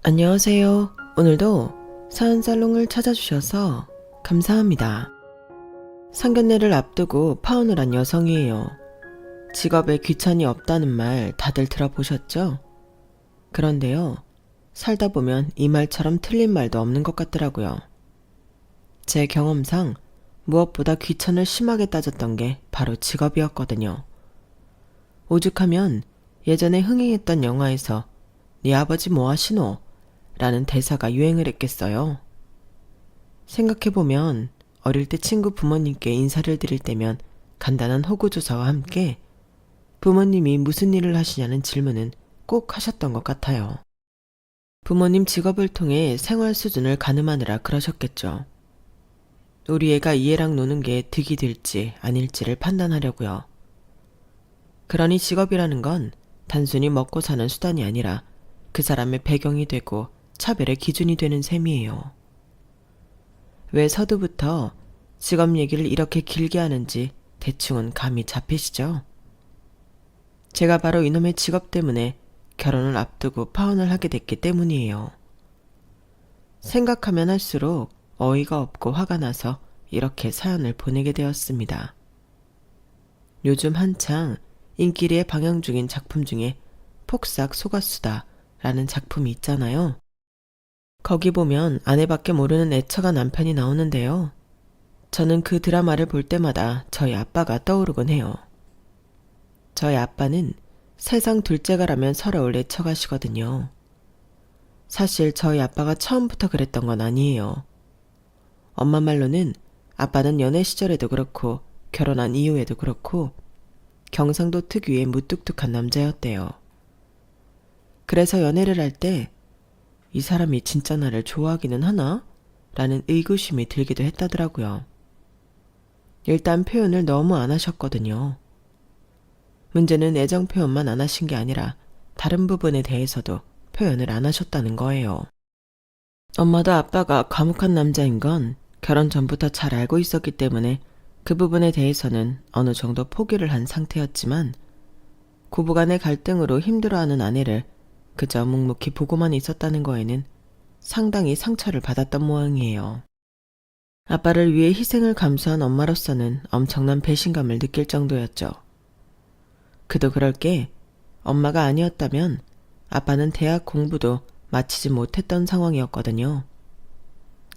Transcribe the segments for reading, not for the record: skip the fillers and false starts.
안녕하세요. 오늘도 사연살롱을 찾아주셔서 감사합니다. 상견례를 앞두고 파혼을 한 여성이에요. 직업에 귀천이 없다는 말 다들 들어보셨죠? 그런데요, 살다 보면 이 말처럼 틀린 말도 없는 것 같더라고요. 제 경험상 무엇보다 귀천을 심하게 따졌던 게 바로 직업이었거든요. 오죽하면 예전에 흥행했던 영화에서 네 아버지 뭐 하시노? 라는 대사가 유행을 했겠어요. 생각해보면 어릴 때 친구 부모님께 인사를 드릴 때면 간단한 호구조사와 함께 부모님이 무슨 일을 하시냐는 질문은 꼭 하셨던 것 같아요. 부모님 직업을 통해 생활 수준을 가늠하느라 그러셨겠죠. 우리 애가 이 애랑 노는 게 득이 될지 아닐지를 판단하려고요. 그러니 직업이라는 건 단순히 먹고 사는 수단이 아니라 그 사람의 배경이 되고 차별의 기준이 되는 셈이에요. 왜 서두부터 직업 얘기를 이렇게 길게 하는지 대충은 감이 잡히시죠? 제가 바로 이놈의 직업 때문에 결혼을 앞두고 파혼을 하게 됐기 때문이에요. 생각하면 할수록 어이가 없고 화가 나서 이렇게 사연을 보내게 되었습니다. 요즘 한창 인기리에 방영 중인 작품 중에 폭삭 속았수다 라는 작품이 있잖아요. 거기 보면 아내밖에 모르는 애처가 남편이 나오는데요. 저는 그 드라마를 볼 때마다 저희 아빠가 떠오르곤 해요. 저희 아빠는 세상 둘째가라면 서러울 애처가시거든요. 사실 저희 아빠가 처음부터 그랬던 건 아니에요. 엄마 말로는 아빠는 연애 시절에도 그렇고 결혼한 이후에도 그렇고 경상도 특유의 무뚝뚝한 남자였대요. 그래서 연애를 할 때 이 사람이 진짜 나를 좋아하기는 하나? 라는 의구심이 들기도 했다더라고요. 일단 표현을 너무 안 하셨거든요. 문제는 애정 표현만 안 하신 게 아니라 다른 부분에 대해서도 표현을 안 하셨다는 거예요. 엄마도 아빠가 과묵한 남자인 건 결혼 전부터 잘 알고 있었기 때문에 그 부분에 대해서는 어느 정도 포기를 한 상태였지만 고부간의 갈등으로 힘들어하는 아내를 그저 묵묵히 보고만 있었다는 거에는 상당히 상처를 받았던 모양이에요. 아빠를 위해 희생을 감수한 엄마로서는 엄청난 배신감을 느낄 정도였죠. 그도 그럴 게 엄마가 아니었다면 아빠는 대학 공부도 마치지 못했던 상황이었거든요.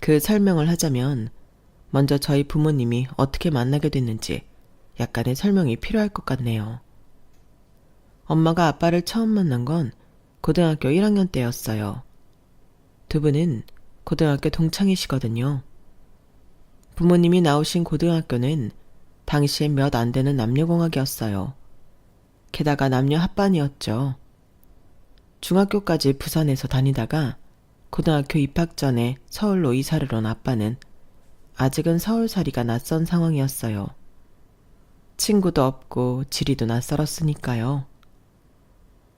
그 설명을 하자면 먼저 저희 부모님이 어떻게 만나게 됐는지 약간의 설명이 필요할 것 같네요. 엄마가 아빠를 처음 만난 건 고등학교 1학년 때였어요. 두 분은 고등학교 동창이시거든요. 부모님이 나오신 고등학교는 당시에 몇 안 되는 남녀공학이었어요. 게다가 남녀 합반이었죠. 중학교까지 부산에서 다니다가 고등학교 입학 전에 서울로 이사를 온 아빠는 아직은 서울살이가 낯선 상황이었어요. 친구도 없고 지리도 낯설었으니까요.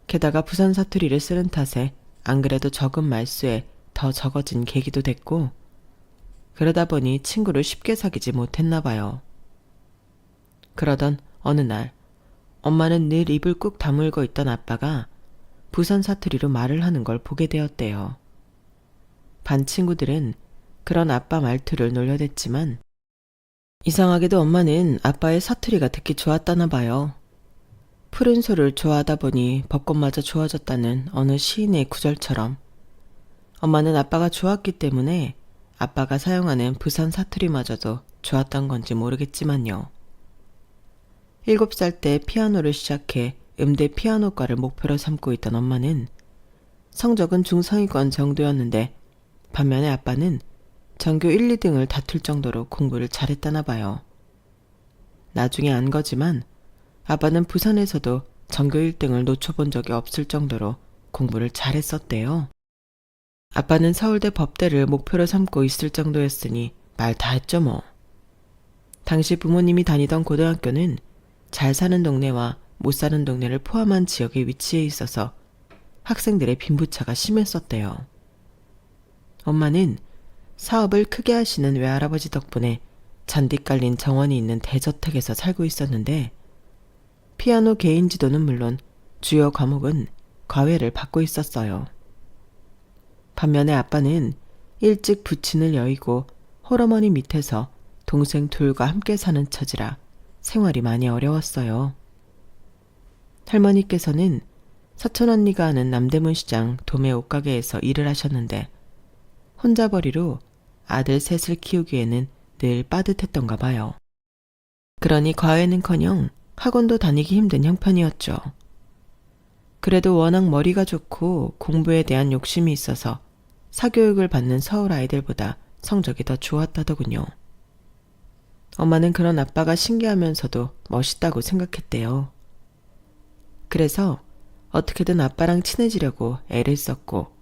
게다가 부산 사투리를 쓰는 탓에 안 그래도 적은 말수에 더 적어진 계기도 됐고 그러다 보니 친구를 쉽게 사귀지 못했나 봐요. 그러던 어느 날 엄마는 늘 입을 꾹 다물고 있던 아빠가 부산 사투리로 말을 하는 걸 보게 되었대요. 반 친구들은 그런 아빠 말투를 놀려댔지만 이상하게도 엄마는 아빠의 사투리가 듣기 좋았다나 봐요. 푸른 소를 좋아하다 보니 벚꽃마저 좋아졌다는 어느 시인의 구절처럼 엄마는 아빠가 좋았기 때문에 아빠가 사용하는 부산 사투리마저도 좋았던 건지 모르겠지만요. 7살 때 피아노를 시작해 음대 피아노과를 목표로 삼고 있던 엄마는 성적은 중상위권 정도였는데 반면에 아빠는 전교 1, 2등을 다툴 정도로 공부를 잘했다나 봐요. 나중에 안 거지만 아빠는 부산에서도 전교 1등을 놓쳐본 적이 없을 정도로 공부를 잘했었대요. 아빠는 서울대 법대를 목표로 삼고 있을 정도였으니 말 다 했죠 뭐. 당시 부모님이 다니던 고등학교는 잘 사는 동네와 못 사는 동네를 포함한 지역에 위치해 있어서 학생들의 빈부차가 심했었대요. 엄마는 사업을 크게 하시는 외할아버지 덕분에 잔디 깔린 정원이 있는 대저택에서 살고 있었는데 피아노 개인 지도는 물론 주요 과목은 과외를 받고 있었어요. 반면에 아빠는 일찍 부친을 여의고 홀어머니 밑에서 동생 둘과 함께 사는 처지라 생활이 많이 어려웠어요. 할머니께서는 사촌 언니가 하는 남대문 시장 도매 옷가게에서 일을 하셨는데 혼자벌이로 아들 셋을 키우기에는 늘 빠듯했던가 봐요. 그러니 과외는커녕 학원도 다니기 힘든 형편이었죠. 그래도 워낙 머리가 좋고 공부에 대한 욕심이 있어서 사교육을 받는 서울 아이들보다 성적이 더 좋았다더군요. 엄마는 그런 아빠가 신기하면서도 멋있다고 생각했대요. 그래서 어떻게든 아빠랑 친해지려고 애를 썼고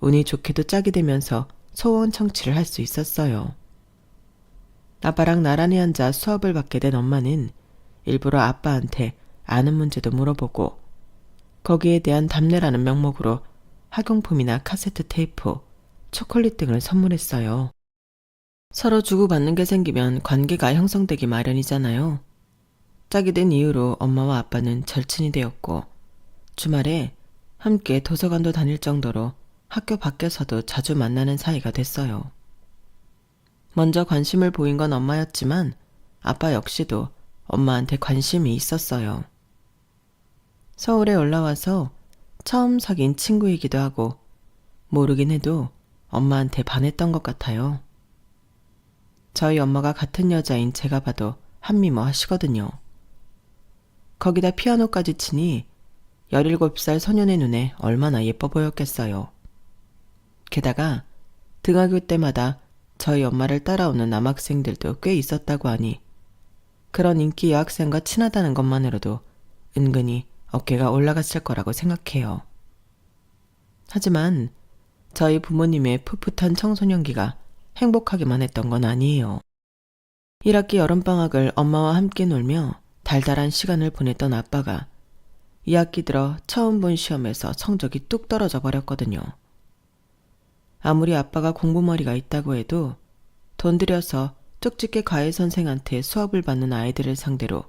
운이 좋게도 짝이 되면서 소원 청취를 할 수 있었어요. 아빠랑 나란히 앉아 수업을 받게 된 엄마는 일부러 아빠한테 아는 문제도 물어보고 거기에 대한 답례라는 명목으로 학용품이나 카세트 테이프, 초콜릿 등을 선물했어요. 서로 주고받는 게 생기면 관계가 형성되기 마련이잖아요. 짝이 된 이후로 엄마와 아빠는 절친이 되었고 주말에 함께 도서관도 다닐 정도로 학교 밖에서도 자주 만나는 사이가 됐어요. 먼저 관심을 보인 건 엄마였지만 아빠 역시도 엄마한테 관심이 있었어요. 서울에 올라와서 처음 사귄 친구이기도 하고 모르긴 해도 엄마한테 반했던 것 같아요. 저희 엄마가 같은 여자인 제가 봐도 한미모 하시거든요. 거기다 피아노까지 치니 17살 소년의 눈에 얼마나 예뻐 보였겠어요. 게다가 등하교 때마다 저희 엄마를 따라오는 남학생들도 꽤 있었다고 하니 그런 인기 여학생과 친하다는 것만으로도 은근히 어깨가 올라갔을 거라고 생각해요. 하지만 저희 부모님의 풋풋한 청소년기가 행복하기만 했던 건 아니에요. 1학기 여름방학을 엄마와 함께 놀며 달달한 시간을 보냈던 아빠가 2학기 들어 처음 본 시험에서 성적이 뚝 떨어져 버렸거든요. 아무리 아빠가 공부머리가 있다고 해도 돈 들여서 쪽집게 과외 선생한테 수업을 받는 아이들을 상대로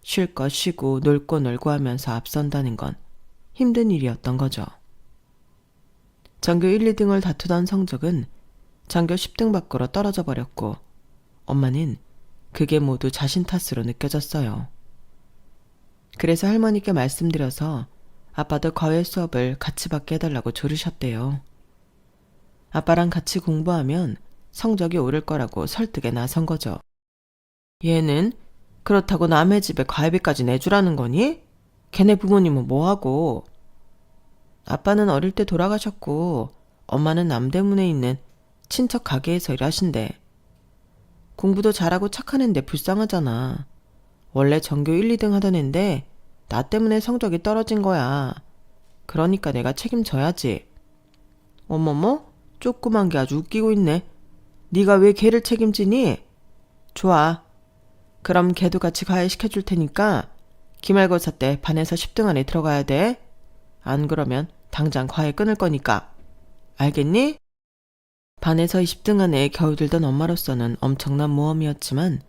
쉴 거 쉬고 놀 거 놀고 하면서 앞선다는 건 힘든 일이었던 거죠. 전교 1, 2등을 다투던 성적은 전교 10등 밖으로 떨어져 버렸고 엄마는 그게 모두 자신 탓으로 느껴졌어요. 그래서 할머니께 말씀드려서 아빠도 과외 수업을 같이 받게 해달라고 조르셨대요. 아빠랑 같이 공부하면 성적이 오를 거라고 설득에 나선 거죠. 얘는 그렇다고 남의 집에 과외비까지 내주라는 거니? 걔네 부모님은 뭐하고? 아빠는 어릴 때 돌아가셨고 엄마는 남대문에 있는 친척 가게에서 일하신대. 공부도 잘하고 착한 앤데 불쌍하잖아. 원래 전교 1, 2등 하던 앤데 나 때문에 성적이 떨어진 거야. 그러니까 내가 책임져야지. 어머머? 조그만 게 아주 웃기고 있네. 네가 왜 걔를 책임지니? 좋아. 그럼 걔도 같이 과외시켜줄 테니까 기말고사 때 반에서 10등 안에 들어가야 돼. 안 그러면 당장 과외 끊을 거니까. 알겠니? 반에서 20등 안에 겨우 들던 엄마로서는 엄청난 모험이었지만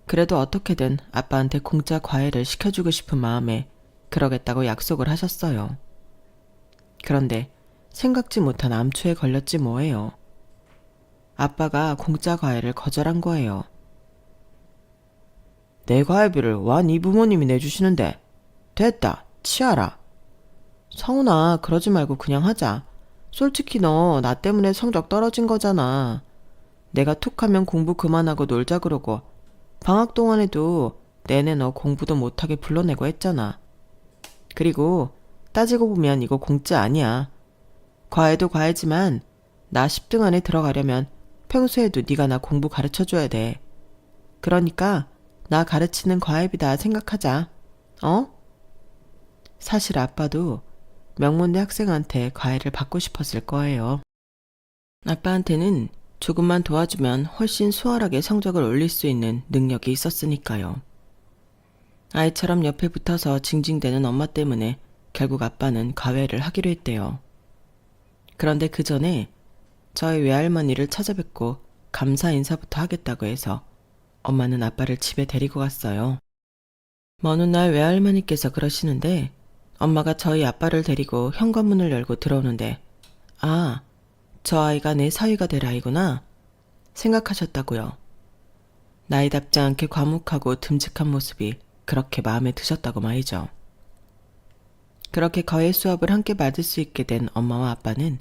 그래도 어떻게든 아빠한테 공짜 과외를 시켜주고 싶은 마음에 그러겠다고 약속을 하셨어요. 그런데 생각지 못한 암초에 걸렸지 뭐예요. 아빠가 공짜 과외를 거절한 거예요. 내 과외비를 와 네 부모님이 내주시는데 됐다 치아라. 성훈아 그러지 말고 그냥 하자. 솔직히 너 나 때문에 성적 떨어진 거잖아. 내가 툭하면 공부 그만하고 놀자 그러고 방학 동안에도 내내 너 공부도 못하게 불러내고 했잖아. 그리고 따지고 보면 이거 공짜 아니야. 과외도 과외지만 나 10등 안에 들어가려면 평소에도 네가 나 공부 가르쳐줘야 돼. 그러니까 나 가르치는 과외비다 생각하자. 어? 사실 아빠도 명문대 학생한테 과외를 받고 싶었을 거예요. 아빠한테는 조금만 도와주면 훨씬 수월하게 성적을 올릴 수 있는 능력이 있었으니까요. 아이처럼 옆에 붙어서 징징대는 엄마 때문에 결국 아빠는 과외를 하기로 했대요. 그런데 그 전에 저희 외할머니를 찾아뵙고 감사 인사부터 하겠다고 해서 엄마는 아빠를 집에 데리고 갔어요. 먼 훗날 외할머니께서 그러시는데 엄마가 저희 아빠를 데리고 현관문을 열고 들어오는데 아, 저 아이가 내 사위가 될 아이구나 생각하셨다고요. 나이답지 않게 과묵하고 듬직한 모습이 그렇게 마음에 드셨다고 말이죠. 그렇게 과외 수업을 함께 받을 수 있게 된 엄마와 아빠는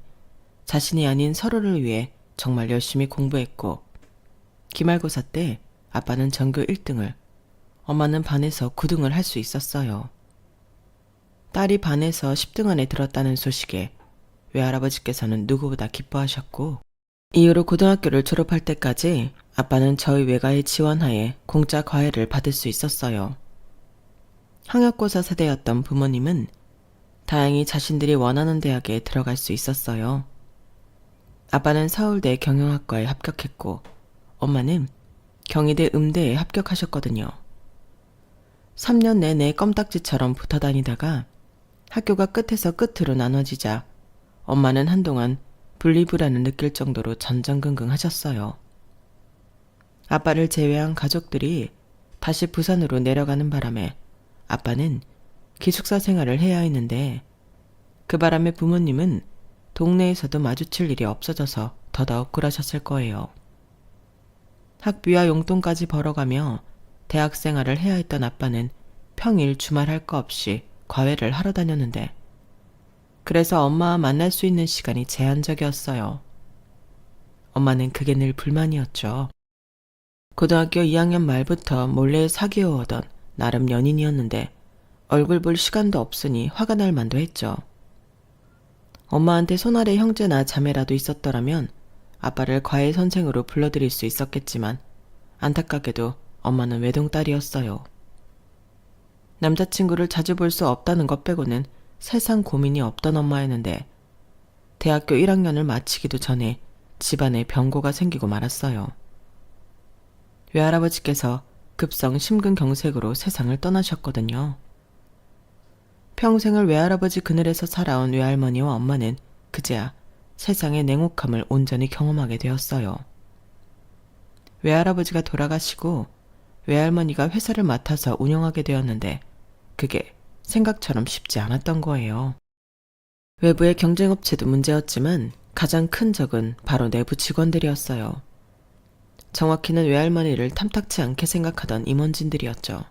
자신이 아닌 서로를 위해 정말 열심히 공부했고, 기말고사 때 아빠는 전교 1등을, 엄마는 반에서 9등을 할 수 있었어요. 딸이 반에서 10등 안에 들었다는 소식에 외할아버지께서는 누구보다 기뻐하셨고, 이후로 고등학교를 졸업할 때까지 아빠는 저희 외가의 지원하에 공짜 과외를 받을 수 있었어요. 학력고사 세대였던 부모님은 다행히 자신들이 원하는 대학에 들어갈 수 있었어요. 아빠는 서울대 경영학과에 합격했고, 엄마는 경희대 음대에 합격하셨거든요. 3년 내내 껌딱지처럼 붙어 다니다가 학교가 끝에서 끝으로 나눠지자 엄마는 한동안 분리불안을 느낄 정도로 전전긍긍 하셨어요. 아빠를 제외한 가족들이 다시 부산으로 내려가는 바람에 아빠는 기숙사 생활을 해야 했는데, 그 바람에 부모님은 동네에서도 마주칠 일이 없어져서 더더욱 그러셨을 거예요. 학비와 용돈까지 벌어가며 대학 생활을 해야 했던 아빠는 평일 주말 할 거 없이 과외를 하러 다녔는데, 그래서 엄마와 만날 수 있는 시간이 제한적이었어요. 엄마는 그게 늘 불만이었죠. 고등학교 2학년 말부터 몰래 사귀어오던 나름 연인이었는데 얼굴 볼 시간도 없으니 화가 날 만도 했죠. 엄마한테 손아래 형제나 자매라도 있었더라면 아빠를 과외 선생으로 불러들일 수 있었겠지만, 안타깝게도 엄마는 외동딸이었어요. 남자친구를 자주 볼 수 없다는 것 빼고는 세상 고민이 없던 엄마였는데, 대학교 1학년을 마치기도 전에 집안에 병고가 생기고 말았어요. 외할아버지께서 급성 심근경색으로 세상을 떠나셨거든요. 평생을 외할아버지 그늘에서 살아온 외할머니와 엄마는 그제야 세상의 냉혹함을 온전히 경험하게 되었어요. 외할아버지가 돌아가시고 외할머니가 회사를 맡아서 운영하게 되었는데, 그게 생각처럼 쉽지 않았던 거예요. 외부의 경쟁업체도 문제였지만 가장 큰 적은 바로 내부 직원들이었어요. 정확히는 외할머니를 탐탁치 않게 생각하던 임원진들이었죠.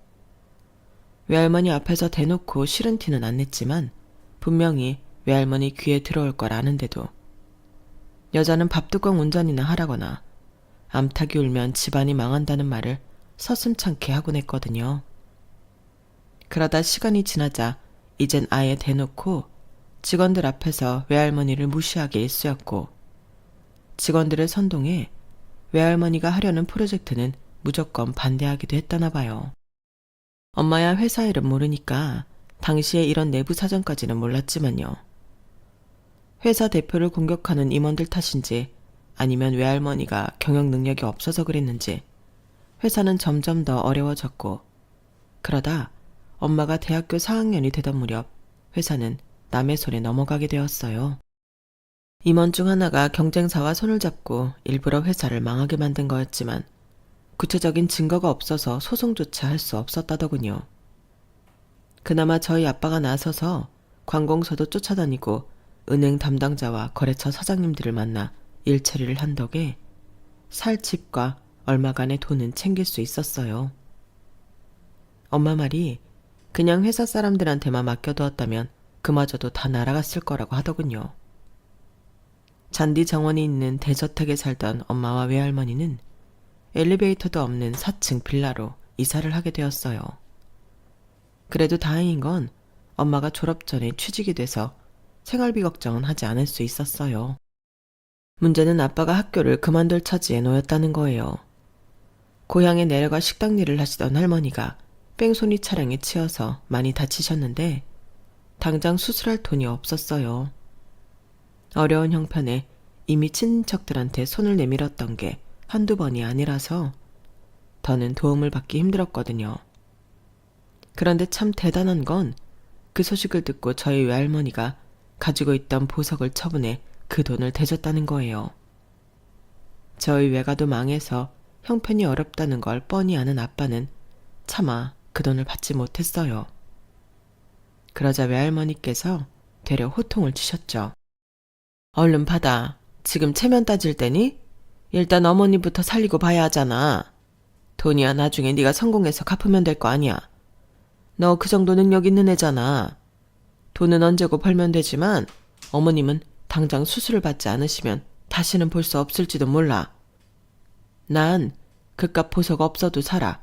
외할머니 앞에서 대놓고 싫은 티는 안 냈지만 분명히 외할머니 귀에 들어올 걸 아는데도 여자는 밥뚜껑 운전이나 하라거나 암탉이 울면 집안이 망한다는 말을 서슴찮게 하곤 했거든요. 그러다 시간이 지나자 이젠 아예 대놓고 직원들 앞에서 외할머니를 무시하기 일쑤였고, 직원들을 선동해 외할머니가 하려는 프로젝트는 무조건 반대하기도 했다나 봐요. 엄마야 회사 일은 모르니까 당시에 이런 내부 사정까지는 몰랐지만요. 회사 대표를 공격하는 임원들 탓인지 아니면 외할머니가 경영 능력이 없어서 그랬는지 회사는 점점 더 어려워졌고, 그러다 엄마가 대학교 4학년이 되던 무렵 회사는 남의 손에 넘어가게 되었어요. 임원 중 하나가 경쟁사와 손을 잡고 일부러 회사를 망하게 만든 거였지만 구체적인 증거가 없어서 소송조차 할 수 없었다더군요. 그나마 저희 아빠가 나서서 관공서도 쫓아다니고 은행 담당자와 거래처 사장님들을 만나 일 처리를 한 덕에 살 집과 얼마간의 돈은 챙길 수 있었어요. 엄마 말이 그냥 회사 사람들한테만 맡겨두었다면 그마저도 다 날아갔을 거라고 하더군요. 잔디 정원이 있는 대저택에 살던 엄마와 외할머니는 엘리베이터도 없는 4층 빌라로 이사를 하게 되었어요. 그래도 다행인 건 엄마가 졸업 전에 취직이 돼서 생활비 걱정은 하지 않을 수 있었어요. 문제는 아빠가 학교를 그만둘 처지에 놓였다는 거예요. 고향에 내려가 식당 일을 하시던 할머니가 뺑소니 차량에 치여서 많이 다치셨는데 당장 수술할 돈이 없었어요. 어려운 형편에 이미 친척들한테 손을 내밀었던 게 한두 번이 아니라서 더는 도움을 받기 힘들었거든요. 그런데 참 대단한 건 그 소식을 듣고 저희 외할머니가 가지고 있던 보석을 처분해 그 돈을 대줬다는 거예요. 저희 외가도 망해서 형편이 어렵다는 걸 뻔히 아는 아빠는 차마 그 돈을 받지 못했어요. 그러자 외할머니께서 되려 호통을 치셨죠. 얼른 받아. 지금 체면 따질 때니? 일단 어머니부터 살리고 봐야 하잖아. 돈이야 나중에 네가 성공해서 갚으면 될 거 아니야. 너 그 정도 능력 있는 애잖아. 돈은 언제고 벌면 되지만 어머님은 당장 수술을 받지 않으시면 다시는 볼 수 없을지도 몰라. 난 그깟 보석 없어도 살아.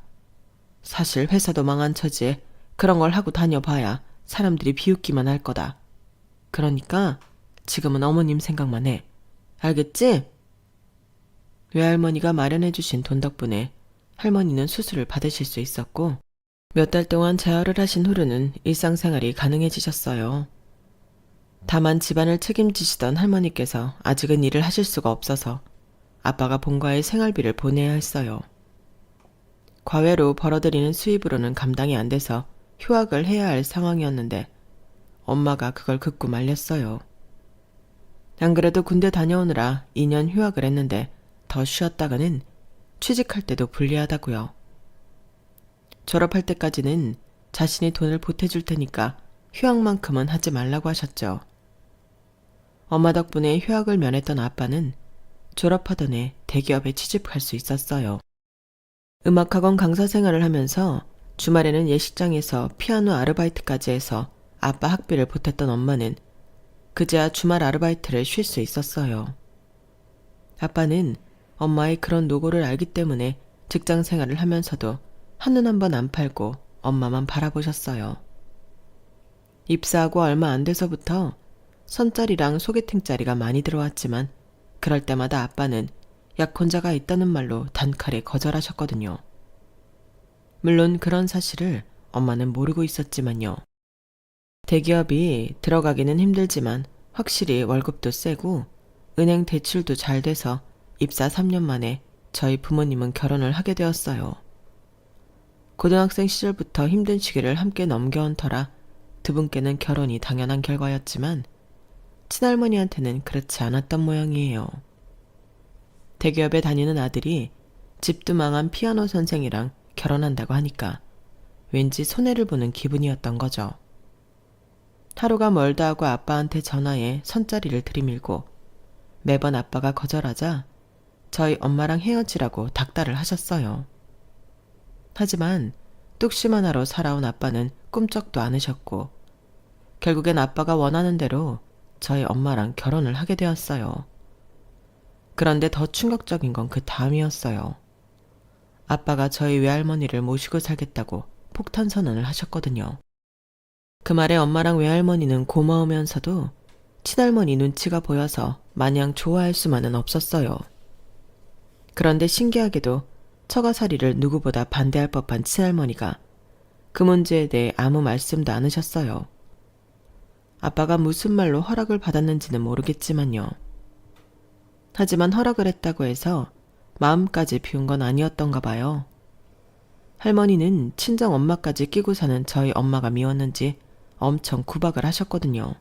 사실 회사도 망한 처지에 그런 걸 하고 다녀봐야 사람들이 비웃기만 할 거다. 그러니까 지금은 어머님 생각만 해. 알겠지? 외할머니가 마련해주신 돈 덕분에 할머니는 수술을 받으실 수 있었고 몇 달 동안 재활을 하신 후로는 일상생활이 가능해지셨어요. 다만 집안을 책임지시던 할머니께서 아직은 일을 하실 수가 없어서 아빠가 본가에 생활비를 보내야 했어요. 과외로 벌어들이는 수입으로는 감당이 안 돼서 휴학을 해야 할 상황이었는데 엄마가 그걸 극구 말렸어요. 안 그래도 군대 다녀오느라 2년 휴학을 했는데 더 쉬었다가는 취직할 때도 불리하다고요. 졸업할 때까지는 자신이 돈을 보태줄 테니까 휴학만큼은 하지 말라고 하셨죠. 엄마 덕분에 휴학을 면했던 아빠는 졸업하던 해 대기업에 취직할 수 있었어요. 음악학원 강사 생활을 하면서 주말에는 예식장에서 피아노 아르바이트까지 해서 아빠 학비를 보탰던 엄마는 그제야 주말 아르바이트를 쉴 수 있었어요. 아빠는 엄마의 그런 노고를 알기 때문에 직장 생활을 하면서도 한눈 한 번 안 팔고 엄마만 바라보셨어요. 입사하고 얼마 안 돼서부터 선짜리랑 소개팅 자리가 많이 들어왔지만 그럴 때마다 아빠는 약혼자가 있다는 말로 단칼에 거절하셨거든요. 물론 그런 사실을 엄마는 모르고 있었지만요. 대기업이 들어가기는 힘들지만 확실히 월급도 세고 은행 대출도 잘 돼서 입사 3년 만에 저희 부모님은 결혼을 하게 되었어요. 고등학생 시절부터 힘든 시기를 함께 넘겨온 터라 두 분께는 결혼이 당연한 결과였지만 친할머니한테는 그렇지 않았던 모양이에요. 대기업에 다니는 아들이 집도 망한 피아노 선생이랑 결혼한다고 하니까 왠지 손해를 보는 기분이었던 거죠. 하루가 멀다 하고 아빠한테 전화해 선짜리를 들이밀고 매번 아빠가 거절하자 저희 엄마랑 헤어지라고 닥달을 하셨어요. 하지만 뚝심 하나로 살아온 아빠는 꿈쩍도 않으셨고 결국엔 아빠가 원하는 대로 저희 엄마랑 결혼을 하게 되었어요. 그런데 더 충격적인 건 그 다음이었어요. 아빠가 저희 외할머니를 모시고 살겠다고 폭탄 선언을 하셨거든요. 그 말에 엄마랑 외할머니는 고마우면서도 친할머니 눈치가 보여서 마냥 좋아할 수만은 없었어요. 그런데 신기하게도 처가살이를 누구보다 반대할 법한 친할머니가 그 문제에 대해 아무 말씀도 안 하셨어요. 아빠가 무슨 말로 허락을 받았는지는 모르겠지만요. 하지만 허락을 했다고 해서 마음까지 비운 건 아니었던가 봐요. 할머니는 친정 엄마까지 끼고 사는 저희 엄마가 미웠는지 엄청 구박을 하셨거든요.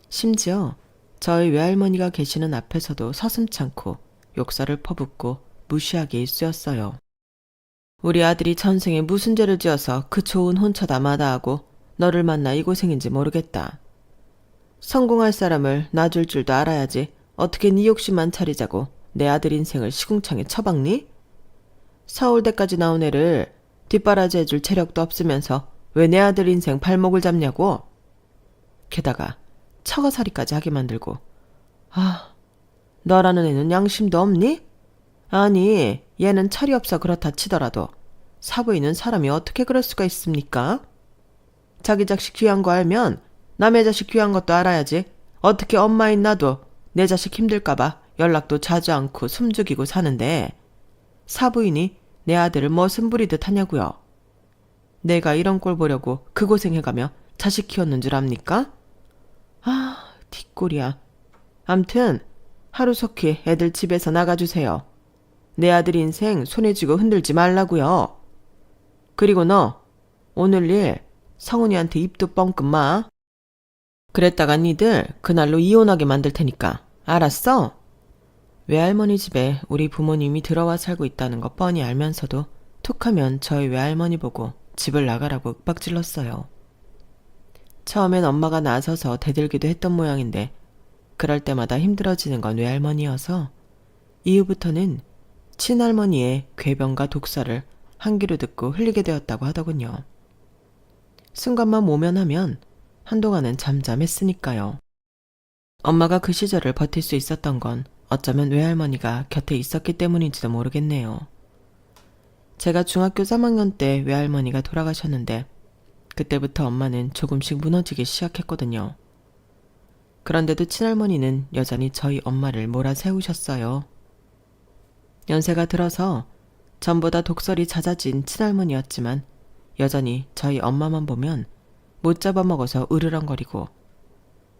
심지어 저희 외할머니가 계시는 앞에서도 서슴찮고 욕설을 퍼붓고 무시하게 일쑤였어요. 우리 아들이 전생에 무슨 죄를 지어서 그 좋은 혼처다 마다하고 너를 만나 이 고생인지 모르겠다. 성공할 사람을 놔줄 줄도 알아야지 어떻게 네 욕심만 차리자고 내 아들 인생을 시궁창에 처박니? 서울대까지 나온 애를 뒷바라지 해줄 체력도 없으면서 왜 내 아들 인생 발목을 잡냐고? 게다가 처가살이까지 하게 만들고 너라는 애는 양심도 없니? 아니 얘는 철이 없어 그렇다 치더라도 사부인은 사람이 어떻게 그럴 수가 있습니까? 자기 자식 귀한 거 알면 남의 자식 귀한 것도 알아야지 어떻게 엄마인 나도 내 자식 힘들까봐 연락도 자주 않고 숨죽이고 사는데 사부인이 내 아들을 머슴 부리듯 하냐고요. 내가 이런 꼴 보려고 그 고생해가며 자식 키웠는 줄 압니까? 뒷골이야. 암튼 하루속히 애들 집에서 나가주세요. 내 아들 인생 손에 쥐고 흔들지 말라고요. 그리고 너 오늘 일 성훈이한테 입도 뻥끗 마. 그랬다가 니들 그날로 이혼하게 만들 테니까 알았어? 외할머니 집에 우리 부모님이 들어와 살고 있다는 거 뻔히 알면서도 툭하면 저희 외할머니 보고 집을 나가라고 윽박질렀어요. 처음엔 엄마가 나서서 대들기도 했던 모양인데 그럴 때마다 힘들어지는 건 외할머니여서 이후부터는 친할머니의 궤변과 독설을 한 귀로 듣고 흘리게 되었다고 하더군요. 순간만 모면하면 한동안은 잠잠했으니까요. 엄마가 그 시절을 버틸 수 있었던 건 어쩌면 외할머니가 곁에 있었기 때문인지도 모르겠네요. 제가 중학교 3학년 때 외할머니가 돌아가셨는데 그때부터 엄마는 조금씩 무너지기 시작했거든요. 그런데도 친할머니는 여전히 저희 엄마를 몰아세우셨어요. 연세가 들어서 전보다 독설이 잦아진 친할머니였지만 여전히 저희 엄마만 보면 못 잡아먹어서 으르렁거리고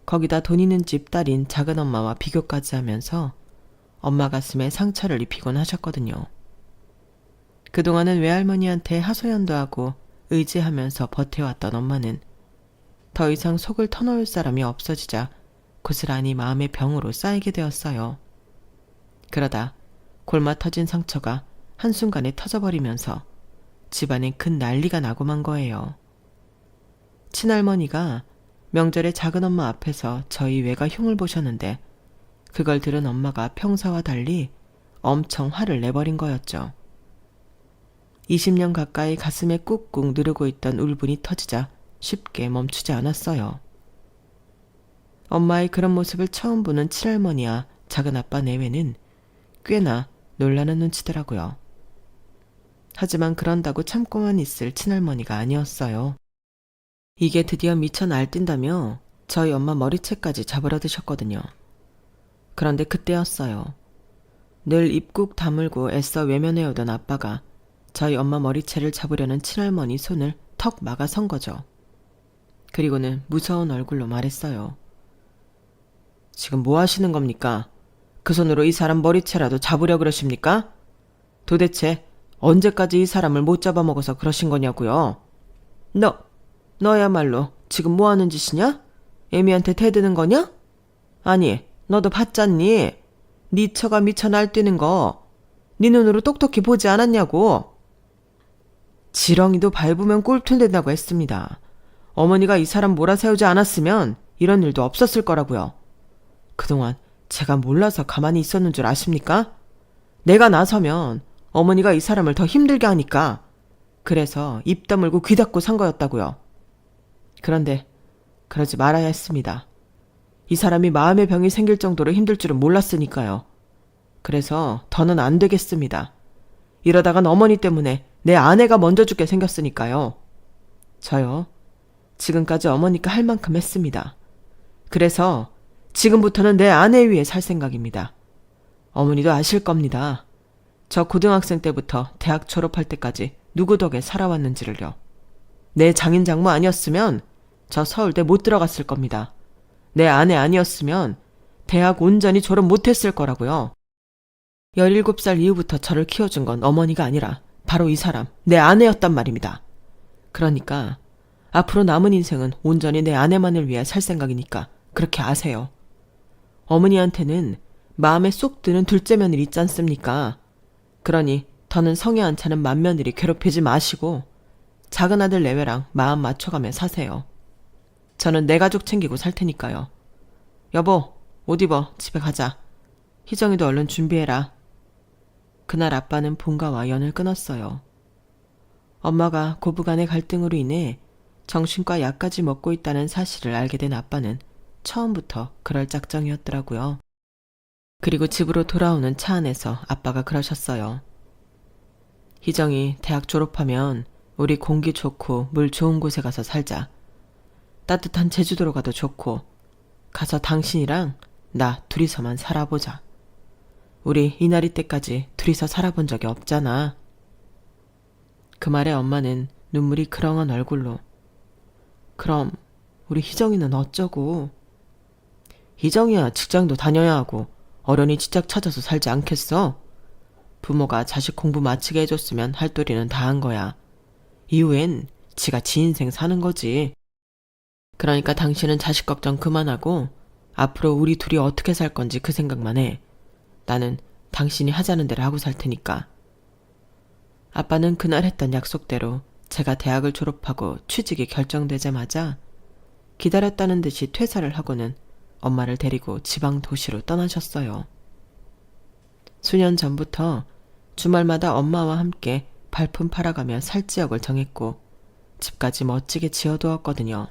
거기다 돈 있는 집 딸인 작은엄마와 비교까지 하면서 엄마 가슴에 상처를 입히곤 하셨거든요. 그동안은 외할머니한테 하소연도 하고 의지하면서 버텨왔던 엄마는 더 이상 속을 터놓을 사람이 없어지자 고스란히 마음의 병으로 쌓이게 되었어요. 그러다 골마 터진 상처가 한순간에 터져버리면서 집안에 큰 난리가 나고 만 거예요. 친할머니가 명절에 작은엄마 앞에서 저희 외가 흉을 보셨는데 그걸 들은 엄마가 평소와 달리 엄청 화를 내버린 거였죠. 20년 가까이 가슴에 꾹꾹 누르고 있던 울분이 터지자 쉽게 멈추지 않았어요. 엄마의 그런 모습을 처음 보는 친할머니와 작은아빠 내외는 꽤나 놀라는 눈치더라고요. 하지만 그런다고 참고만 있을 친할머니가 아니었어요. 이게 드디어 미쳐 날뛴다며 저희 엄마 머리채까지 잡으러 드셨거든요. 그런데 그때였어요. 늘 입국 다물고 애써 외면해오던 아빠가 저희 엄마 머리채를 잡으려는 친할머니 손을 턱 막아선 거죠. 그리고는 무서운 얼굴로 말했어요. 지금 뭐 하시는 겁니까? 그 손으로 이 사람 머리채라도 잡으려 그러십니까? 도대체 언제까지 이 사람을 못 잡아먹어서 그러신 거냐고요? 너야말로 지금 뭐 하는 짓이냐? 애미한테 대드는 거냐? 아니, 너도 봤잖니? 네 처가 미쳐 날뛰는 거 네 눈으로 똑똑히 보지 않았냐고. 지렁이도 밟으면 꼴통 된다고 했습니다. 어머니가 이 사람 몰아세우지 않았으면 이런 일도 없었을 거라고요. 그동안 제가 몰라서 가만히 있었는 줄 아십니까? 내가 나서면 어머니가 이 사람을 더 힘들게 하니까 그래서 입 다물고 귀 닫고 산 거였다고요. 그런데 그러지 말아야 했습니다. 이 사람이 마음의 병이 생길 정도로 힘들 줄은 몰랐으니까요. 그래서 더는 안 되겠습니다. 이러다간 어머니 때문에 내 아내가 먼저 죽게 생겼으니까요. 저요, 지금까지 어머니가 할 만큼 했습니다. 그래서 지금부터는 내 아내 위에 살 생각입니다. 어머니도 아실 겁니다. 저 고등학생 때부터 대학 졸업할 때까지 누구 덕에 살아왔는지를요. 내 장인 장모 아니었으면 저 서울대 못 들어갔을 겁니다. 내 아내 아니었으면 대학 온전히 졸업 못했을 거라고요. 17살 이후부터 저를 키워준 건 어머니가 아니라 바로 이 사람, 내 아내였단 말입니다. 그러니까 앞으로 남은 인생은 온전히 내 아내만을 위해 살 생각이니까 그렇게 아세요. 어머니한테는 마음에 쏙 드는 둘째 며느리 있지 않습니까? 그러니 더는 성에 안 차는 맏며느리 괴롭히지 마시고 작은 아들 내외랑 마음 맞춰가며 사세요. 저는 내 가족 챙기고 살 테니까요. 여보, 옷 입어. 집에 가자. 희정이도 얼른 준비해라. 그날 아빠는 본가와 연을 끊었어요. 엄마가 고부간의 갈등으로 인해 정신과 약까지 먹고 있다는 사실을 알게 된 아빠는 처음부터 그럴 작정이었더라고요. 그리고 집으로 돌아오는 차 안에서 아빠가 그러셨어요. 희정이 대학 졸업하면 우리 공기 좋고 물 좋은 곳에 가서 살자. 따뜻한 제주도로 가도 좋고 가서 당신이랑 나 둘이서만 살아보자. 우리 이날이 때까지 둘이서 살아본 적이 없잖아. 그 말에 엄마는 눈물이 그렁한 얼굴로 그럼 우리 희정이는 어쩌고? 희정이야 직장도 다녀야 하고 어련히 직장 찾아서 살지 않겠어? 부모가 자식 공부 마치게 해줬으면 할 도리는 다 한 거야. 이후엔 지가 지 인생 사는 거지. 그러니까 당신은 자식 걱정 그만하고 앞으로 우리 둘이 어떻게 살 건지 그 생각만 해. 나는 당신이 하자는 대로 하고 살 테니까. 아빠는 그날 했던 약속대로 제가 대학을 졸업하고 취직이 결정되자마자 기다렸다는 듯이 퇴사를 하고는 엄마를 데리고 지방 도시로 떠나셨어요. 수년 전부터 주말마다 엄마와 함께 발품 팔아가며 살 지역을 정했고 집까지 멋지게 지어두었거든요.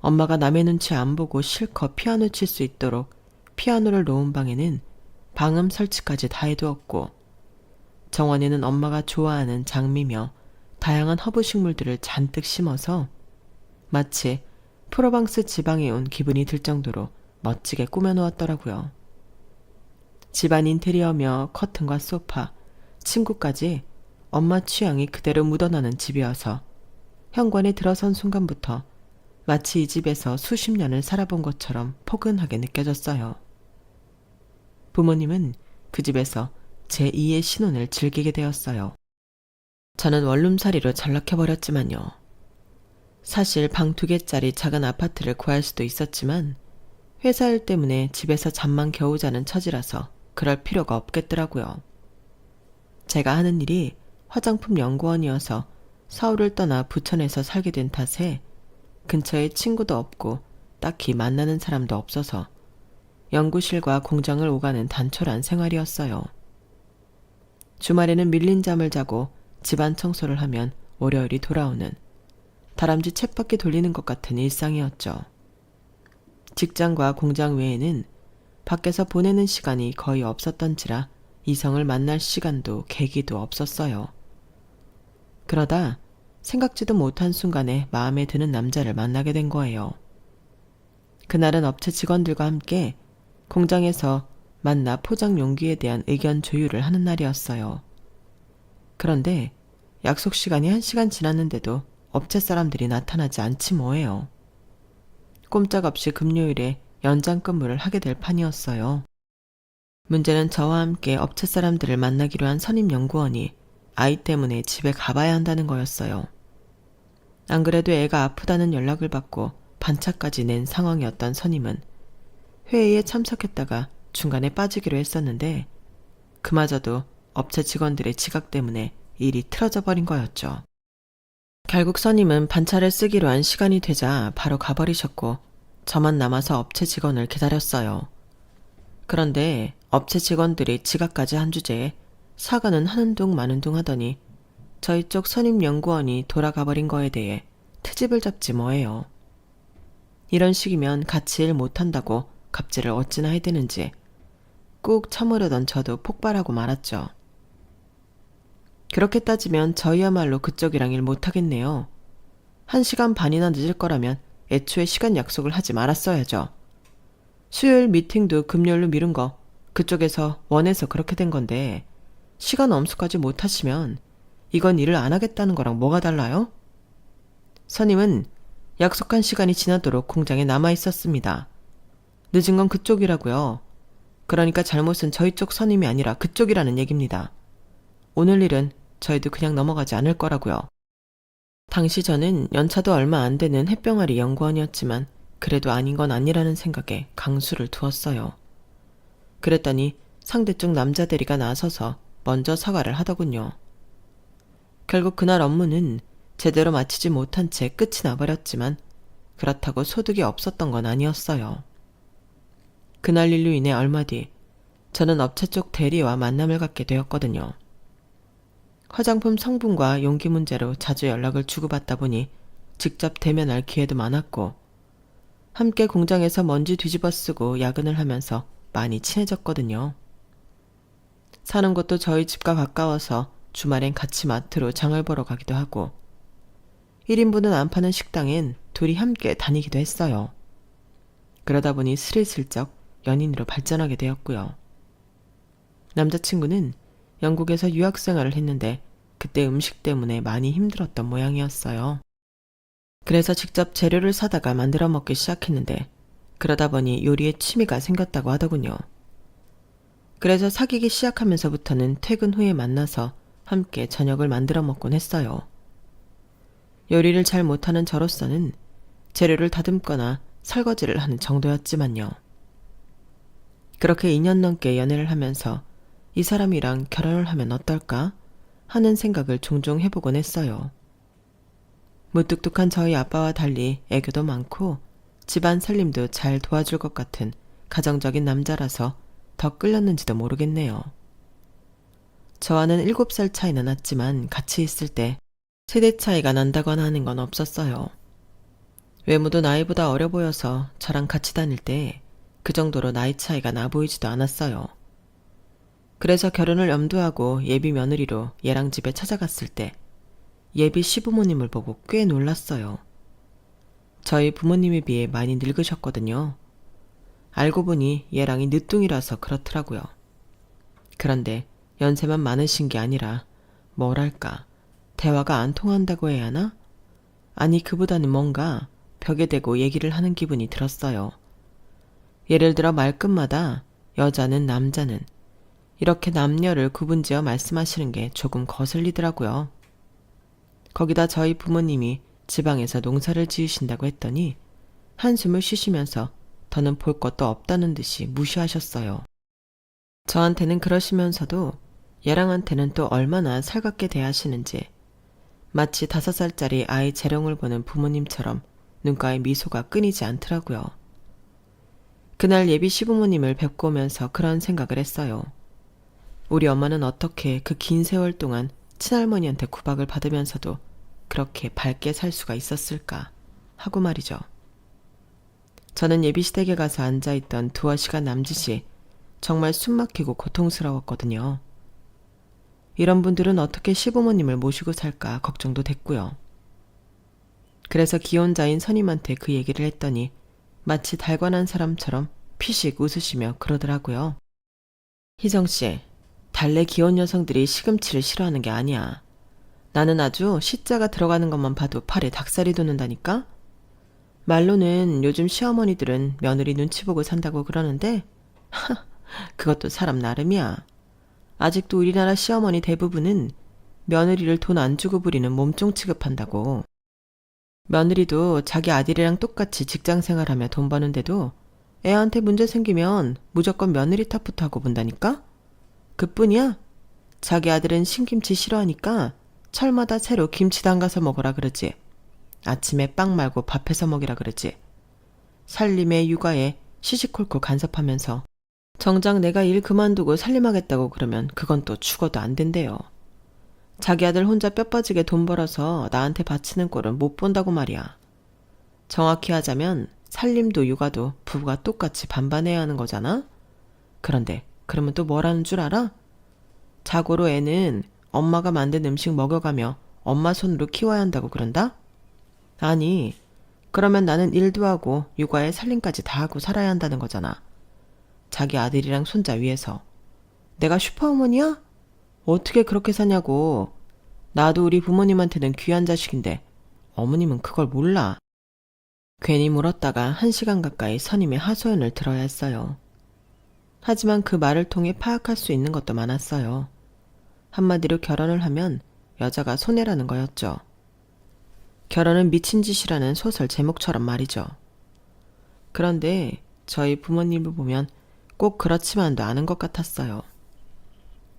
엄마가 남의 눈치 안 보고 실컷 피아노 칠 수 있도록 피아노를 놓은 방에는 방음 설치까지 다 해두었고 정원에는 엄마가 좋아하는 장미며 다양한 허브 식물들을 잔뜩 심어서 마치 프로방스 지방에 온 기분이 들 정도로 멋지게 꾸며놓았더라고요. 집안 인테리어며 커튼과 소파, 침구까지 엄마 취향이 그대로 묻어나는 집이어서 현관에 들어선 순간부터 마치 이 집에서 수십 년을 살아본 것처럼 포근하게 느껴졌어요. 부모님은 그 집에서 제2의 신혼을 즐기게 되었어요. 저는 원룸살이로 전락해버렸지만요. 사실 방 2개짜리 작은 아파트를 구할 수도 있었지만 회사 일 때문에 집에서 잠만 겨우 자는 처지라서 그럴 필요가 없겠더라고요. 제가 하는 일이 화장품 연구원이어서 서울을 떠나 부천에서 살게 된 탓에 근처에 친구도 없고 딱히 만나는 사람도 없어서 연구실과 공장을 오가는 단촐한 생활이었어요. 주말에는 밀린 잠을 자고 집안 청소를 하면 월요일이 돌아오는 다람쥐 쳇바퀴 돌리는 것 같은 일상이었죠. 직장과 공장 외에는 밖에서 보내는 시간이 거의 없었던지라 이성을 만날 시간도 계기도 없었어요. 그러다 생각지도 못한 순간에 마음에 드는 남자를 만나게 된 거예요. 그날은 업체 직원들과 함께 공장에서 만나 포장 용기에 대한 의견 조율을 하는 날이었어요. 그런데 약속 시간이 1시간 지났는데도 업체 사람들이 나타나지 않지 뭐예요. 꼼짝없이 금요일에 연장 근무를 하게 될 판이었어요. 문제는 저와 함께 업체 사람들을 만나기로 한 선임 연구원이 아이 때문에 집에 가봐야 한다는 거였어요. 안 그래도 애가 아프다는 연락을 받고 반차까지 낸 상황이었던 선임은 회의에 참석했다가 중간에 빠지기로 했었는데 그마저도 업체 직원들의 지각 때문에 일이 틀어져 버린 거였죠. 결국 선임은 반차를 쓰기로 한 시간이 되자 바로 가버리셨고 저만 남아서 업체 직원을 기다렸어요. 그런데 업체 직원들이 지각까지 한 주제에 사과는 하는 둥 마는 둥 하더니 저희 쪽 선임 연구원이 돌아가 버린 거에 대해 트집을 잡지 뭐예요. 이런 식이면 같이 일 못한다고 갑질을 어찌나 해야 되는지 꾹 참으려던 저도 폭발하고 말았죠. 그렇게 따지면 저희야말로 그쪽이랑 일 못하겠네요. 1시간 반이나 늦을 거라면 애초에 시간 약속을 하지 말았어야죠. 수요일 미팅도 금요일로 미룬 거 그쪽에서 원해서 그렇게 된 건데 시간 엄수까지 못하시면 이건 일을 안 하겠다는 거랑 뭐가 달라요? 선임은 약속한 시간이 지나도록 공장에 남아 있었습니다. 늦은 건 그쪽이라고요. 그러니까 잘못은 저희 쪽 선임이 아니라 그쪽이라는 얘기입니다. 오늘 일은 저희도 그냥 넘어가지 않을 거라고요. 당시 저는 연차도 얼마 안 되는 햇병아리 연구원이었지만 그래도 아닌 건 아니라는 생각에 강수를 두었어요. 그랬더니 상대 쪽 남자 대리가 나서서 먼저 사과를 하더군요. 결국 그날 업무는 제대로 마치지 못한 채 끝이 나버렸지만 그렇다고 소득이 없었던 건 아니었어요. 그날 일로 인해 얼마 뒤 저는 업체 쪽 대리와 만남을 갖게 되었거든요. 화장품 성분과 용기 문제로 자주 연락을 주고받다 보니 직접 대면할 기회도 많았고 함께 공장에서 먼지 뒤집어 쓰고 야근을 하면서 많이 친해졌거든요. 사는 곳도 저희 집과 가까워서 주말엔 같이 마트로 장을 보러 가기도 하고 1인분은 안 파는 식당엔 둘이 함께 다니기도 했어요. 그러다 보니 스리슬쩍 연인으로 발전하게 되었고요. 남자친구는 영국에서 유학생활을 했는데 그때 음식 때문에 많이 힘들었던 모양이었어요. 그래서 직접 재료를 사다가 만들어 먹기 시작했는데 그러다 보니 요리에 취미가 생겼다고 하더군요. 그래서 사귀기 시작하면서부터는 퇴근 후에 만나서 함께 저녁을 만들어 먹곤 했어요. 요리를 잘 못하는 저로서는 재료를 다듬거나 설거지를 하는 정도였지만요. 그렇게 2년 넘게 연애를 하면서 이 사람이랑 결혼을 하면 어떨까 하는 생각을 종종 해보곤 했어요. 무뚝뚝한 저희 아빠와 달리 애교도 많고 집안 살림도 잘 도와줄 것 같은 가정적인 남자라서 더 끌렸는지도 모르겠네요. 저와는 7살 차이는 났지만 같이 있을 때 세대 차이가 난다거나 하는 건 없었어요. 외모도 나이보다 어려 보여서 저랑 같이 다닐 때 그 정도로 나이 차이가 나 보이지도 않았어요. 그래서 결혼을 염두하고 예비 며느리로 얘랑 집에 찾아갔을 때 예비 시부모님을 보고 꽤 놀랐어요. 저희 부모님에 비해 많이 늙으셨거든요. 알고 보니 얘랑이 늦둥이라서 그렇더라고요. 그런데 연세만 많으신 게 아니라 뭐랄까 대화가 안 통한다고 해야 하나? 아니 그보다는 뭔가 벽에 대고 얘기를 하는 기분이 들었어요. 예를 들어 말끝마다 여자는 남자는 이렇게 남녀를 구분지어 말씀하시는 게 조금 거슬리더라고요. 거기다 저희 부모님이 지방에서 농사를 지으신다고 했더니 한숨을 쉬시면서 더는 볼 것도 없다는 듯이 무시하셨어요. 저한테는 그러시면서도 얘랑한테는 또 얼마나 살갑게 대하시는지 마치 5살짜리 아이 재롱을 보는 부모님처럼 눈가에 미소가 끊이지 않더라고요. 그날 예비 시부모님을 뵙고 오면서 그런 생각을 했어요. 우리 엄마는 어떻게 그 긴 세월 동안 친할머니한테 구박을 받으면서도 그렇게 밝게 살 수가 있었을까 하고 말이죠. 저는 예비시댁에 가서 앉아있던 2시간 남짓이 정말 숨막히고 고통스러웠거든요. 이런 분들은 어떻게 시부모님을 모시고 살까 걱정도 됐고요. 그래서 기혼자인 선임한테 그 얘기를 했더니 마치 달관한 사람처럼 피식 웃으시며 그러더라고요. 희정씨, 달래 기혼 여성들이 시금치를 싫어하는 게 아니야. 나는 아주 시자가 들어가는 것만 봐도 팔에 닭살이 돋는다니까? 말로는 요즘 시어머니들은 며느리 눈치 보고 산다고 그러는데 그것도 사람 나름이야. 아직도 우리나라 시어머니 대부분은 며느리를 돈 안 주고 부리는 몸종 취급한다고. 며느리도 자기 아들이랑 똑같이 직장 생활하며 돈 버는데도 애한테 문제 생기면 무조건 며느리 탓부터 하고 본다니까? 그뿐이야. 자기 아들은 신김치 싫어하니까 철마다 새로 김치 담가서 먹으라 그러지. 아침에 빵 말고 밥해서 먹이라 그러지. 살림에 육아에 시시콜콜 간섭하면서 정작 내가 일 그만두고 살림하겠다고 그러면 그건 또 죽어도 안 된대요. 자기 아들 혼자 뼈 빠지게 돈 벌어서 나한테 바치는 꼴은 못 본다고 말이야. 정확히 하자면 살림도 육아도 부부가 똑같이 반반해야 하는 거잖아? 그런데 그러면 또 뭐라는 줄 알아? 자고로 애는 엄마가 만든 음식 먹여가며 엄마 손으로 키워야 한다고 그런다? 아니, 그러면 나는 일도 하고 육아에 살림까지 다 하고 살아야 한다는 거잖아. 자기 아들이랑 손자 위해서. 내가 슈퍼어머니야? 어떻게 그렇게 사냐고. 나도 우리 부모님한테는 귀한 자식인데 어머님은 그걸 몰라. 괜히 물었다가 1시간 가까이 선임의 하소연을 들어야 했어요. 하지만 그 말을 통해 파악할 수 있는 것도 많았어요. 한마디로 결혼을 하면 여자가 손해라는 거였죠. 결혼은 미친 짓이라는 소설 제목처럼 말이죠. 그런데 저희 부모님을 보면 꼭 그렇지만도 않은 것 같았어요.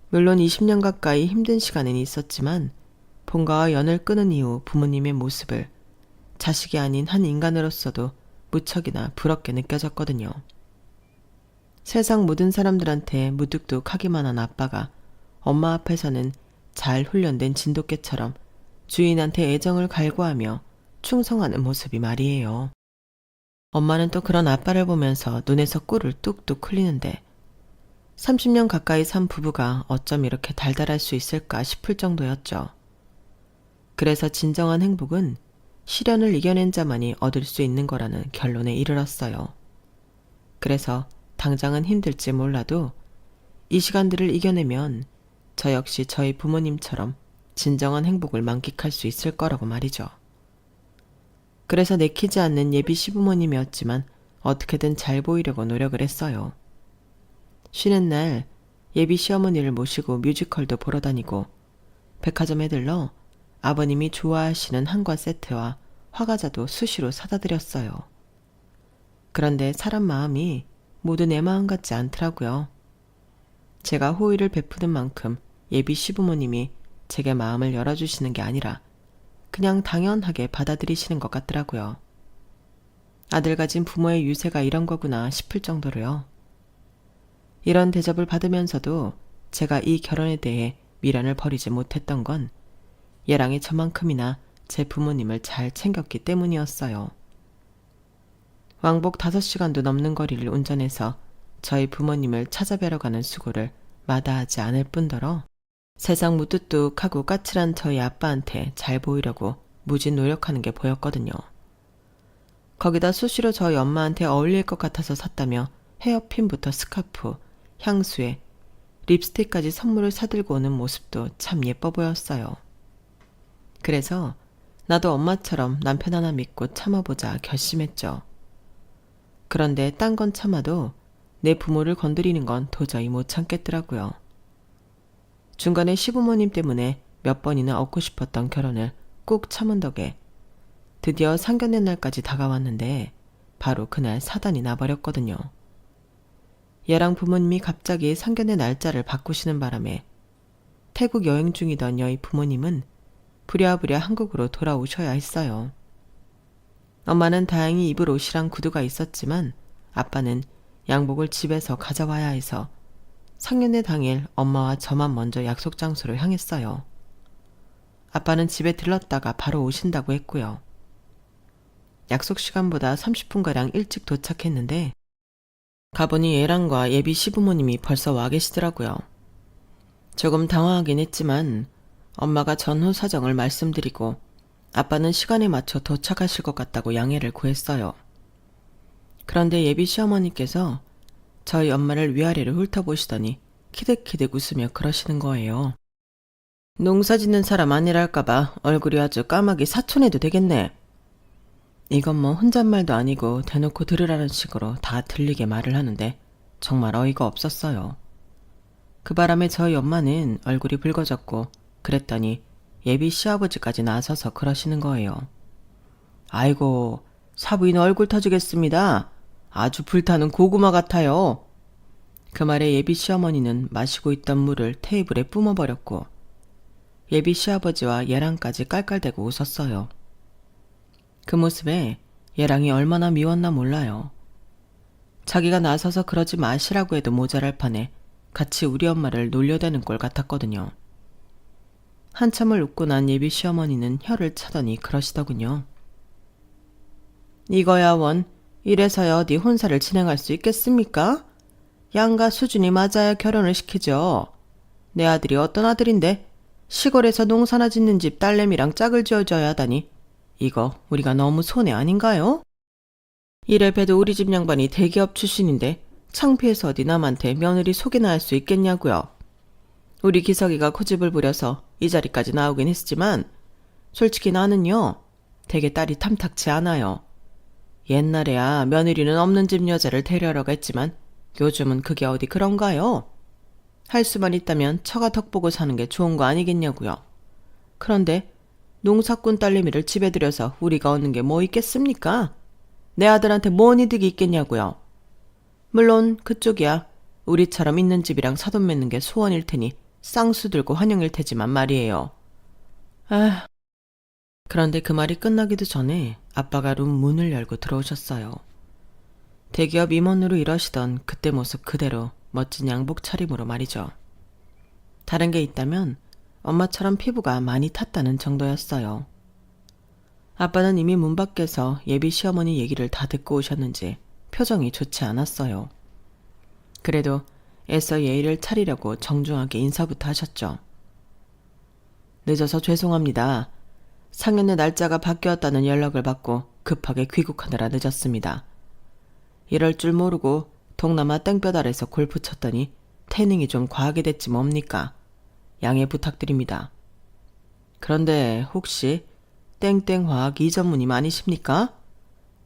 물론 20년 가까이 힘든 시간은 있었지만 본가와 연을 끊은 이후 부모님의 모습을 자식이 아닌 한 인간으로서도 무척이나 부럽게 느껴졌거든요. 세상 모든 사람들한테 무뚝뚝하기만 한 아빠가 엄마 앞에서는 잘 훈련된 진돗개처럼 주인한테 애정을 갈구하며 충성하는 모습이 말이에요. 엄마는 또 그런 아빠를 보면서 눈에서 꿀을 뚝뚝 흘리는데 30년 가까이 산 부부가 어쩜 이렇게 달달할 수 있을까 싶을 정도였죠. 그래서 진정한 행복은 시련을 이겨낸 자만이 얻을 수 있는 거라는 결론에 이르렀어요. 그래서 당장은 힘들지 몰라도 이 시간들을 이겨내면 저 역시 저희 부모님처럼 진정한 행복을 만끽할 수 있을 거라고 말이죠. 그래서 내키지 않는 예비 시부모님이었지만 어떻게든 잘 보이려고 노력을 했어요. 쉬는 날 예비 시어머니를 모시고 뮤지컬도 보러 다니고 백화점에 들러 아버님이 좋아하시는 한과 세트와 화과자도 수시로 사다 드렸어요. 그런데 사람 마음이 모두 내 마음 같지 않더라고요. 제가 호의를 베푸는 만큼 예비 시부모님이 제게 마음을 열어주시는 게 아니라 그냥 당연하게 받아들이시는 것 같더라고요. 아들 가진 부모의 유세가 이런 거구나 싶을 정도로요. 이런 대접을 받으면서도 제가 이 결혼에 대해 미련을 버리지 못했던 건 얘랑이 저만큼이나 제 부모님을 잘 챙겼기 때문이었어요. 왕복 5시간도 넘는 거리를 운전해서 저희 부모님을 찾아뵈러 가는 수고를 마다하지 않을 뿐더러 세상 무뚝뚝하고 까칠한 저희 아빠한테 잘 보이려고 무지 노력하는 게 보였거든요. 거기다 수시로 저희 엄마한테 어울릴 것 같아서 샀다며 헤어핀부터 스카프, 향수에 립스틱까지 선물을 사들고 오는 모습도 참 예뻐 보였어요. 그래서 나도 엄마처럼 남편 하나 믿고 참아보자 결심했죠. 그런데 딴 건 참아도 내 부모를 건드리는 건 도저히 못 참겠더라고요. 중간에 시부모님 때문에 몇 번이나 얻고 싶었던 결혼을 꾹 참은 덕에 드디어 상견례 날까지 다가왔는데 바로 그날 사단이 나버렸거든요. 얘랑 부모님이 갑자기 상견례 날짜를 바꾸시는 바람에 태국 여행 중이던 여의 부모님은 부랴부랴 한국으로 돌아오셔야 했어요. 엄마는 다행히 입을 옷이랑 구두가 있었지만 아빠는 양복을 집에서 가져와야 해서 상견례 당일 엄마와 저만 먼저 약속 장소로 향했어요. 아빠는 집에 들렀다가 바로 오신다고 했고요. 약속 시간보다 30분가량 일찍 도착했는데 가보니 얘랑과 예비 시부모님이 벌써 와 계시더라고요. 조금 당황하긴 했지만 엄마가 전후 사정을 말씀드리고 아빠는 시간에 맞춰 도착하실 것 같다고 양해를 구했어요. 그런데 예비 시어머니께서 저희 엄마를 위아래로 훑어보시더니 키득키득 웃으며 그러시는 거예요. 농사 짓는 사람 아니랄까봐 얼굴이 아주 까마귀 사촌해도 되겠네. 이건 뭐 혼잣말도 아니고 대놓고 들으라는 식으로 다 들리게 말을 하는데 정말 어이가 없었어요. 그 바람에 저희 엄마는 얼굴이 붉어졌고 그랬더니 예비 시아버지까지 나서서 그러시는 거예요. 아이고, 사부인 얼굴 터지겠습니다. 아주 불타는 고구마 같아요. 그 말에 예비 시어머니는 마시고 있던 물을 테이블에 뿜어버렸고 예비 시아버지와 얘랑까지 깔깔대고 웃었어요. 그 모습에 얘랑이 얼마나 미웠나 몰라요. 자기가 나서서 그러지 마시라고 해도 모자랄 판에 같이 우리 엄마를 놀려대는 꼴 같았거든요. 한참을 웃고 난 예비 시어머니는 혀를 차더니 그러시더군요. 이거야 원, 이래서야 어디 혼사를 진행할 수 있겠습니까? 양가 수준이 맞아야 결혼을 시키죠. 내 아들이 어떤 아들인데 시골에서 농사나 짓는 집 딸내미랑 짝을 지어줘야 하다니 이거 우리가 너무 손해 아닌가요? 이래 봬도 우리 집 양반이 대기업 출신인데 창피해서 어디 남한테 며느리 소개나 할 수 있겠냐고요. 우리 기석이가 고집을 부려서 이 자리까지 나오긴 했지만 솔직히 나는요 되게 딸이 탐탁치 않아요. 옛날에야 며느리는 없는 집 여자를 데려오라고 했지만 요즘은 그게 어디 그런가요? 할 수만 있다면 처가 덕 보고 사는 게 좋은 거 아니겠냐고요. 그런데 농사꾼 딸내미를 집에 들여서 우리가 얻는 게 뭐 있겠습니까? 내 아들한테 뭔 이득이 있겠냐고요. 물론 그쪽이야 우리처럼 있는 집이랑 사돈 맺는 게 소원일 테니 쌍수 들고 환영일 테지만 말이에요. 그런데 그 말이 끝나기도 전에 아빠가 룸 문을 열고 들어오셨어요. 대기업 임원으로 일하시던 그때 모습 그대로 멋진 양복 차림으로 말이죠. 다른 게 있다면 엄마처럼 피부가 많이 탔다는 정도였어요. 아빠는 이미 문 밖에서 예비 시어머니 얘기를 다 듣고 오셨는지 표정이 좋지 않았어요. 그래도 애써 예의를 차리려고 정중하게 인사부터 하셨죠. 늦어서 죄송합니다. 상견례 날짜가 바뀌었다는 연락을 받고 급하게 귀국하느라 늦었습니다. 이럴 줄 모르고 동남아 땡볕 아래서 골프 쳤더니 태닝이 좀 과하게 됐지 뭡니까? 양해 부탁드립니다. 그런데 혹시 땡땡화학 이전무님 아니십니까?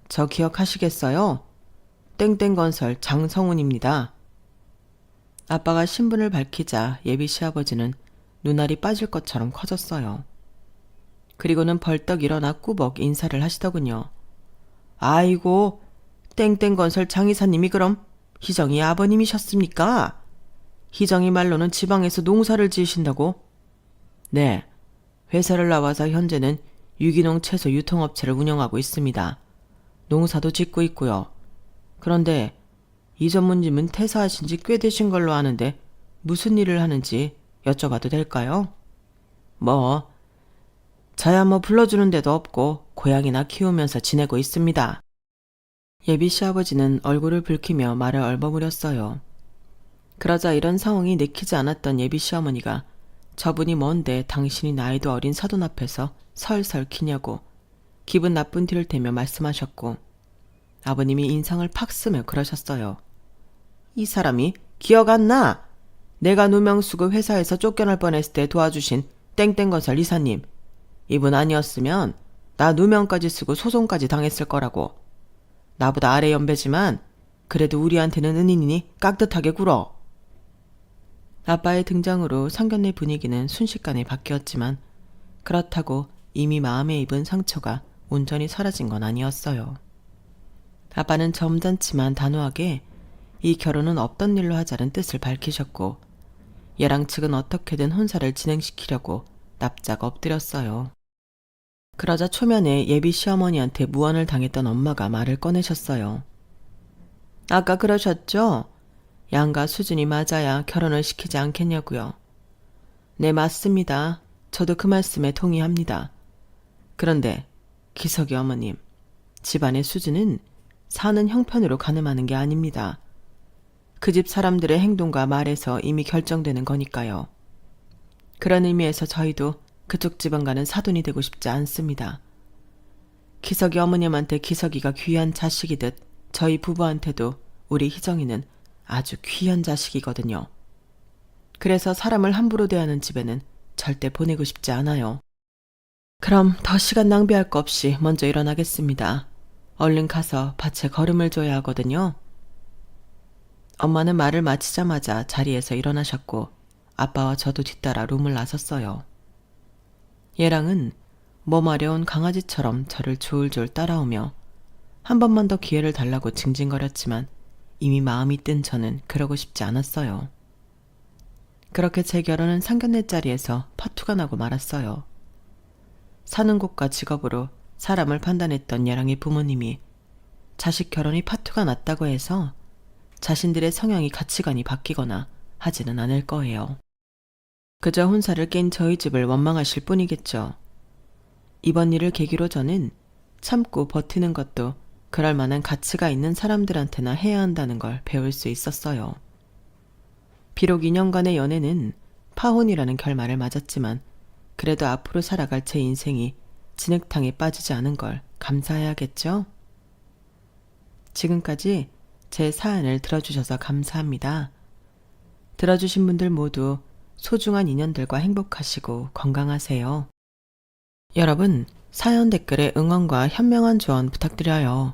저 기억하시겠어요? 땡땡건설 장성훈입니다. 아빠가 신분을 밝히자 예비 시아버지는 눈알이 빠질 것처럼 커졌어요. 그리고는 벌떡 일어나 꾸벅 인사를 하시더군요. 아이고, 땡땡건설 장 이사님이 그럼 희정이 아버님이셨습니까? 희정이 말로는 지방에서 농사를 지으신다고? 네, 회사를 나와서 현재는 유기농 채소 유통업체를 운영하고 있습니다. 농사도 짓고 있고요. 그런데 이 전무님은 퇴사하신 지 꽤 되신 걸로 아는데 무슨 일을 하는지 여쭤봐도 될까요? 저야 불러주는 데도 없고 고양이나 키우면서 지내고 있습니다. 예비 시아버지는 얼굴을 붉히며 말을 얼버무렸어요. 그러자 이런 상황이 내키지 않았던 예비 시어머니가 저분이 뭔데 당신이 나이도 어린 사돈 앞에서 설설 키냐고 기분 나쁜 티를 대며 말씀하셨고, 아버님이 인상을 팍 쓰며 그러셨어요. 이 사람이 기억 안 나? 내가 누명 쓰고 회사에서 쫓겨날 뻔했을 때 도와주신 땡땡건설 이사님. 이분 아니었으면 나 누명까지 쓰고 소송까지 당했을 거라고. 나보다 아래 연배지만 그래도 우리한테는 은인이니 깍듯하게 굴어. 아빠의 등장으로 상견례 분위기는 순식간에 바뀌었지만 그렇다고 이미 마음에 입은 상처가 온전히 사라진 건 아니었어요. 아빠는 점잖지만 단호하게 이 결혼은 없던 일로 하자는 뜻을 밝히셨고, 예랑 측은 어떻게든 혼사를 진행시키려고 납작 엎드렸어요. 그러자 초면에 예비 시어머니한테 무언을 당했던 엄마가 말을 꺼내셨어요. 아까 그러셨죠? 양가 수준이 맞아야 결혼을 시키지 않겠냐고요. 네, 맞습니다. 저도 그 말씀에 동의합니다. 그런데 기석이 어머님, 집안의 수준은 사는 형편으로 가늠하는 게 아닙니다. 그 집 사람들의 행동과 말에서 이미 결정되는 거니까요. 그런 의미에서 저희도 그쪽 집안과는 사돈이 되고 싶지 않습니다. 기석이 어머님한테 기석이가 귀한 자식이듯 저희 부부한테도 우리 희정이는 아주 귀한 자식이거든요. 그래서 사람을 함부로 대하는 집에는 절대 보내고 싶지 않아요. 그럼 더 시간 낭비할 거 없이 먼저 일어나겠습니다. 얼른 가서 밭에 걸음을 줘야 하거든요. 엄마는 말을 마치자마자 자리에서 일어나셨고 아빠와 저도 뒤따라 룸을 나섰어요. 예랑은 마려운 강아지처럼 저를 졸졸 따라오며 한 번만 더 기회를 달라고 징징거렸지만 이미 마음이 뜬 저는 그러고 싶지 않았어요. 그렇게 제 결혼은 상견례 자리에서 파투가 나고 말았어요. 사는 곳과 직업으로 사람을 판단했던 예랑의 부모님이 자식 결혼이 파투가 났다고 해서 자신들의 성향이 가치관이 바뀌거나 하지는 않을 거예요. 그저 혼사를 깬 저희 집을 원망하실 뿐이겠죠. 이번 일을 계기로 저는 참고 버티는 것도 그럴 만한 가치가 있는 사람들한테나 해야 한다는 걸 배울 수 있었어요. 비록 2년간의 연애는 파혼이라는 결말을 맞았지만 그래도 앞으로 살아갈 제 인생이 진흙탕에 빠지지 않은 걸 감사해야겠죠? 지금까지 제 사연을 들어주셔서 감사합니다. 들어주신 분들 모두 소중한 인연들과 행복하시고 건강하세요. 여러분, 사연 댓글에 응원과 현명한 조언 부탁드려요.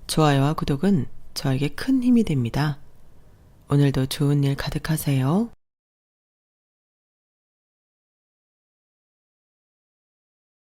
좋아요와 구독은 저에게 큰 힘이 됩니다. 오늘도 좋은 일 가득하세요.